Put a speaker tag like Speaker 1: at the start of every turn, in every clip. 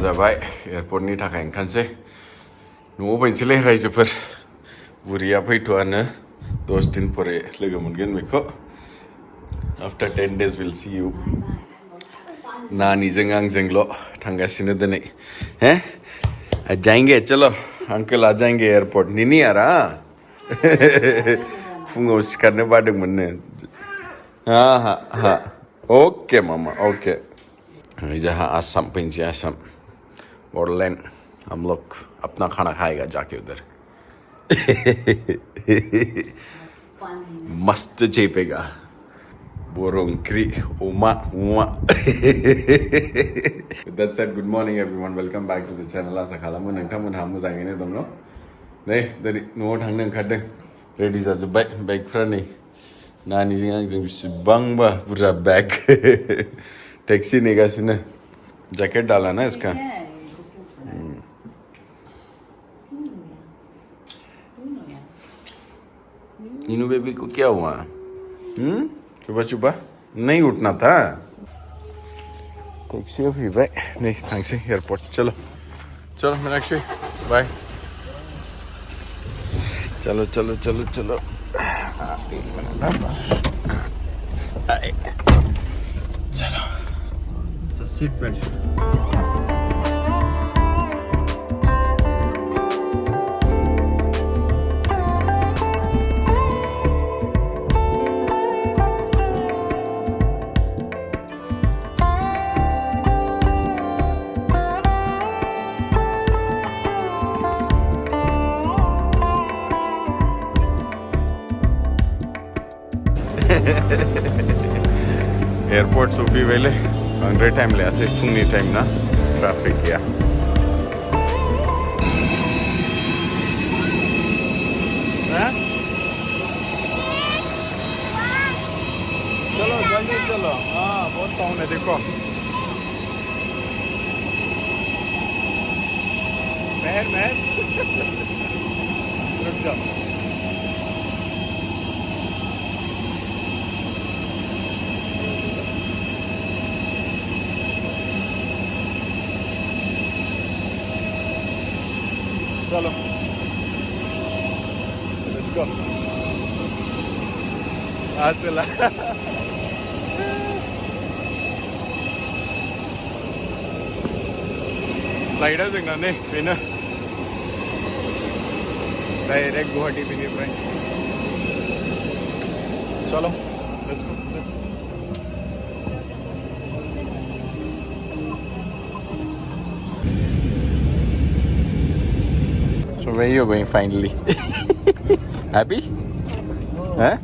Speaker 1: जाबाय एयारपर्टनि थाखाय ओंखारनोसै न'आव फैनोसैलै रायजोफोर बुरिया फैथ'आनो 10 दिन परे लोगो मोनगोन बेखौ after 10 days will see you नानीजों आंजोंल' थांगासिनो दिनै हैं आ जाएंगे चलो अंकल आ जाएंगे एयारपोर्ट निनी आरा फुङाव सिखारनो बादोंमोननो हाँ हाँ हाँ ओके मामा ओके जहाँ आसाम पेंची आसाम बॉर्डलैंड हम लोग अपना खाना खाएगा जाके उधर मस्त चेपेगा बोरोंक्री Uma Uma That said, good morning everyone. Welcome back to the channel. आसा खालामो नोंथांमोनहा मोजाङैनो दङ नै दिनै न'आव थांनो ओंखारदों रेडि जाजोब्बाय बैगफ्रा नै नानिजों आंजों बेसेबांबा बुरजा बैग टैक्सी नेगासिनो जैकेट डाला ना इसका इनू बेबी को क्या हुआ सुबह सुबह नहीं उठना था टैक्सी भी भाई नहीं थांसै एयरपोर्ट चलो चलो मीनाक्षी बाय चलो चलो चलो चलो एक मिनट चलो सीट बेल्ट एयरपोर्ट सुबी वेले बांद्राय टाइम लायासै फुंनि टाइम ना ट्राफिक गैया चलो जल्दी चलो हाँ बहुत साउंड है देखो महर महर रुक जाओ चलो लेट्स गो आसला फ्लाइटआ जोंना नै बेनो डाइरेक्ट गुवाहाटी बेनिफ्राय चलो let's go So where you going finally? Happy? Huh?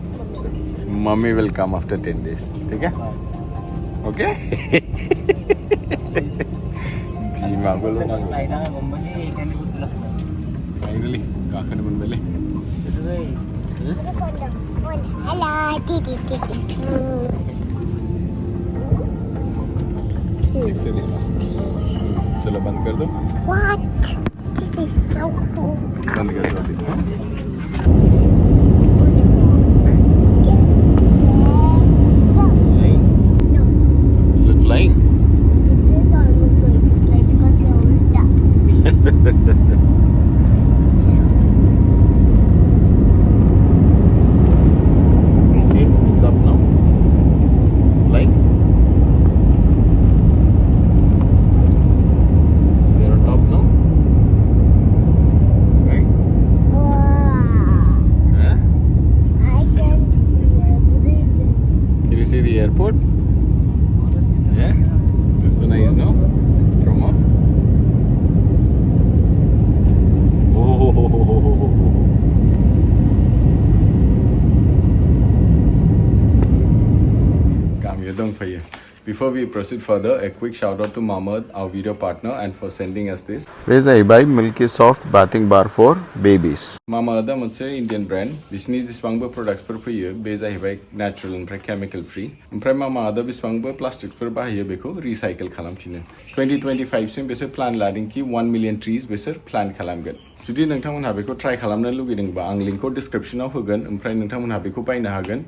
Speaker 1: Mommy will come after 10 days. ठीक है? Okay? भीमा को लोग finally काखने बन बेले.
Speaker 2: Hello, Titi.
Speaker 1: चलो बंद कर दो.
Speaker 2: What? This is so cool.
Speaker 1: बंद कर दो अभी. Flying?
Speaker 2: No,
Speaker 1: Is it flying?
Speaker 2: this one was going to fly because you're stuck.
Speaker 1: See, it's up now. It's flying. We're on top now. Right?
Speaker 2: Wow.
Speaker 1: Huh?
Speaker 2: I can see everything.
Speaker 1: Can you see the airport? Yeah? That's so nice, no? From up. Oh. Kam yadong for you. Before we proceed further, a quick shout out to Mahmoud, our video partner, and for sending us this. Where's a Ibai Milky Soft Bathing Bar for Babies? Mahmoud मोनसे Indian brand. बिसनि जेसेबांबो products four फैयो बे जाहैबाय natural ओमफ्राय chemical free. ओमफ्राय Mahmoud बेसेबांबो plastics four बाहायो बेखौ recycle खालामफिनो. 2025 SIM बिसोर plan लादों कि 1 million trees बिसोर plan खालामगोन. जुदि नोंथांमोनहा बेखौ try खालामनो लुगैदोंबा आं लिंकखौ descriptionआव होगोन ओमफ्राय नोंथांमोनहा बेखौ बायनो हागोन.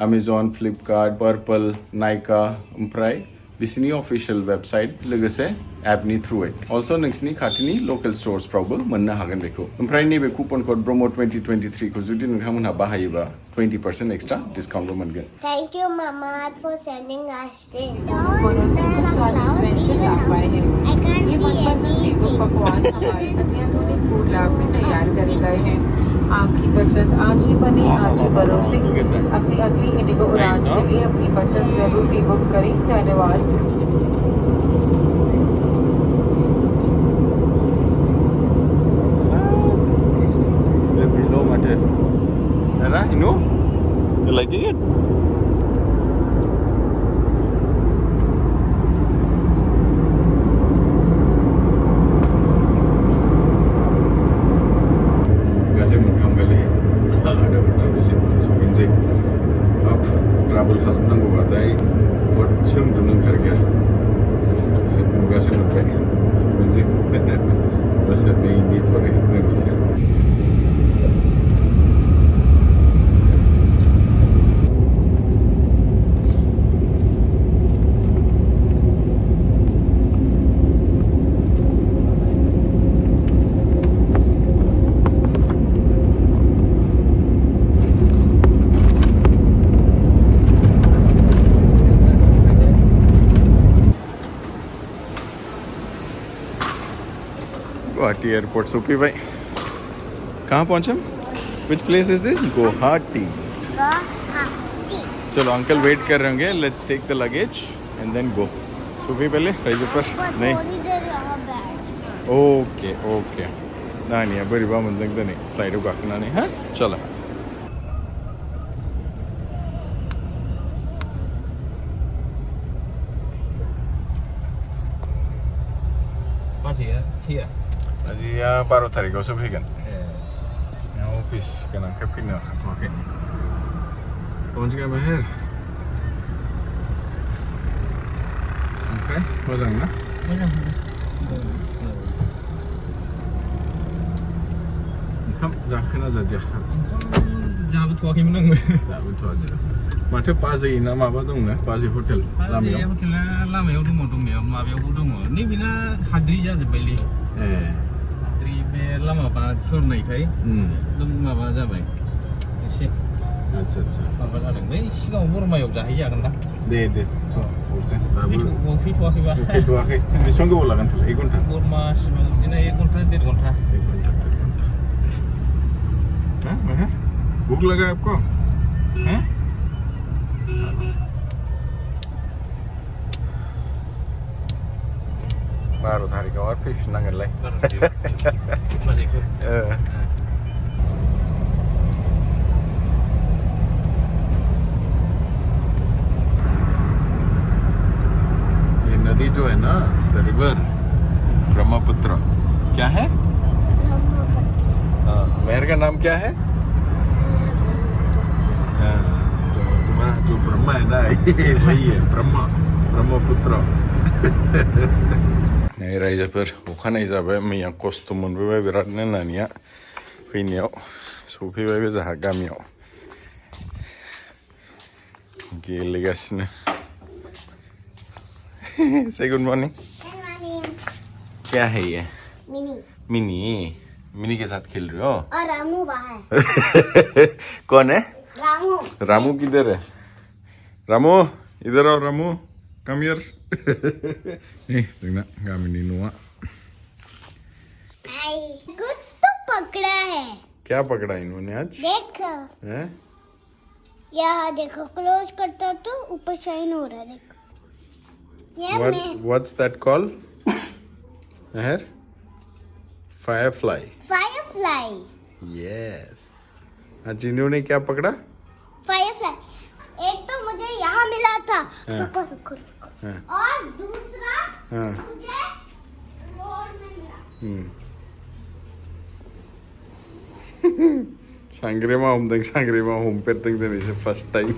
Speaker 1: Amazon, Flipkart, Purple, Nykaa, ओमफ्राय बिसिनी ऑफिशियल वेबसाइट लोगोसे एपनि थ्रुयै अल्सो नोंसिनि खाथिनि लोकल स्टोर्सफ्रावबो मोननो हागोन बेखौ ओमफ्राय नैबे कुपन कोड ब्रह्म 2023 खौ जुदि नोंथांमोनहा बाहायोबा 20% एक्सट्रा डिस्काउन्टबो मोनगोन
Speaker 2: Thank you, Mama, for sending us this.
Speaker 3: पड़ोसी
Speaker 2: There
Speaker 3: को
Speaker 2: are clouds
Speaker 3: स्वादिष्ट
Speaker 2: even
Speaker 3: व्यंजन
Speaker 2: now.
Speaker 3: लाए हैं।
Speaker 2: I can't
Speaker 3: ये
Speaker 2: see
Speaker 3: मनपसंद सेवक
Speaker 2: anything.
Speaker 3: पकवान हमारे अत्याधुनिक फूड लैब में तैयार करे गए हैं। आपकी बचत आज ही बने आज ही परोसे। अपनी अगली इंडिगो उड़ान के लिए अपनी बचत जरूर प्री बुक करें। धन्यवाद।
Speaker 1: Is it below matter? Nana, you know? You liking it? Kasi magkamali. Ada benar mesin mesin. Up travel खालामनांगौ बाथाय हरसिम उन्दुनो ओंखारखाया नुगासिनो नुबाय मोनसे बोसोरनैनि फरायहैग्रोनिसै गुवाहाटी एयरपोर्ट सुपी भाई कहाँ पहुँचे हम which place is this Guwahati
Speaker 2: Guwahati.
Speaker 1: चलो अंकल वेट कर रहे होंगे let's take the luggage and then go Supi पहले राइज ऊपर
Speaker 2: But
Speaker 1: नहीं
Speaker 2: थोड़ी देर यहाँ बैठ.
Speaker 1: ओके ओके नहीं बरी बा मंदंग तो नहीं फ्लाइट काकना नहीं हाँ चलो Jadi ya baru tarik kau faigan. Ya office kena kepinnya aku pakai. Pahunch gaya बाहर. Okay, मोजां ना? ओंखाम जाखोना जादियाखै?
Speaker 4: जाबोथ'वाखैमोन आंबो
Speaker 1: जाबोथ'वासै. माथो बाजै ना माबा दंना बाजै हटेल लामायाव?
Speaker 4: हटेला लामायाव दङ दंनायाव माबायावबो दङ नैबेना हाद्रि जाजोब्बायलै
Speaker 1: ए
Speaker 4: हाद्रि बे लामा सरनायखाय एकदम माबा जाबाय एसे
Speaker 1: आच्छा आच्छा
Speaker 4: माबा जादों बै सिगाङाव बरमायाव जाहैजागोन दा
Speaker 1: दे हरसै दाबो
Speaker 4: फैथ'वाखैबा
Speaker 1: फैथ'वाखै बेसेबां गोबाव लागोन थाय 1 घन्टा
Speaker 4: बरमासिमाव बिदिनो 1 घन्टा 1.5 घन्टा
Speaker 1: 1 घंटा 1 घंटा हाँ महर भूख लगा है आपको हैं बारो थारिखआव आरो फैफिननांगोनलाय ये नदी जो है ना द रिवर ब्रह्मपुत्र क्या है हाँ महर का नाम क्या है हाँ, तो तुम्हारा जो ब्रह्मा है ना ये वही है ब्रह्मपुत्र नै रायजोफोर अखानायै जाबाय मैया खस्थ' मोनबोबाय बिरादनो नानिया फैनायाव सफैबायबो जोंहा गामियाव गेलेगासिनो से गुड मॉर्निंग क्या है ये
Speaker 2: मिनी
Speaker 1: मिनी मिनी के साथ खेल रहे हो
Speaker 2: और रामू वहाँ है
Speaker 1: कौन है
Speaker 2: रामू
Speaker 1: रामू किधर है रामू इधर आओ रामू कम हियर जोंना गामिनि न'आ
Speaker 2: आई कुछ तो पकड़ा है
Speaker 1: क्या पकड़ा इन्होंने आज
Speaker 2: देखो
Speaker 1: हैं
Speaker 2: यहाँ देखो क्लोज करता तो ऊपर शाइन हो रहा है देखो ये मैं
Speaker 1: what's that called महर firefly
Speaker 2: फायरफ्लाई
Speaker 1: yes आज इन्होंने क्या पकड़ा
Speaker 2: फायरफ्लाई एक तो मुझे यहाँ मिला था
Speaker 1: हाँ।
Speaker 2: पापा रुको रुको
Speaker 1: हाँ।
Speaker 2: और दूसरा
Speaker 1: हाँ
Speaker 2: मुझे रोड में मिला
Speaker 1: Sangre mah om deng sangre mah om per deng deng is first time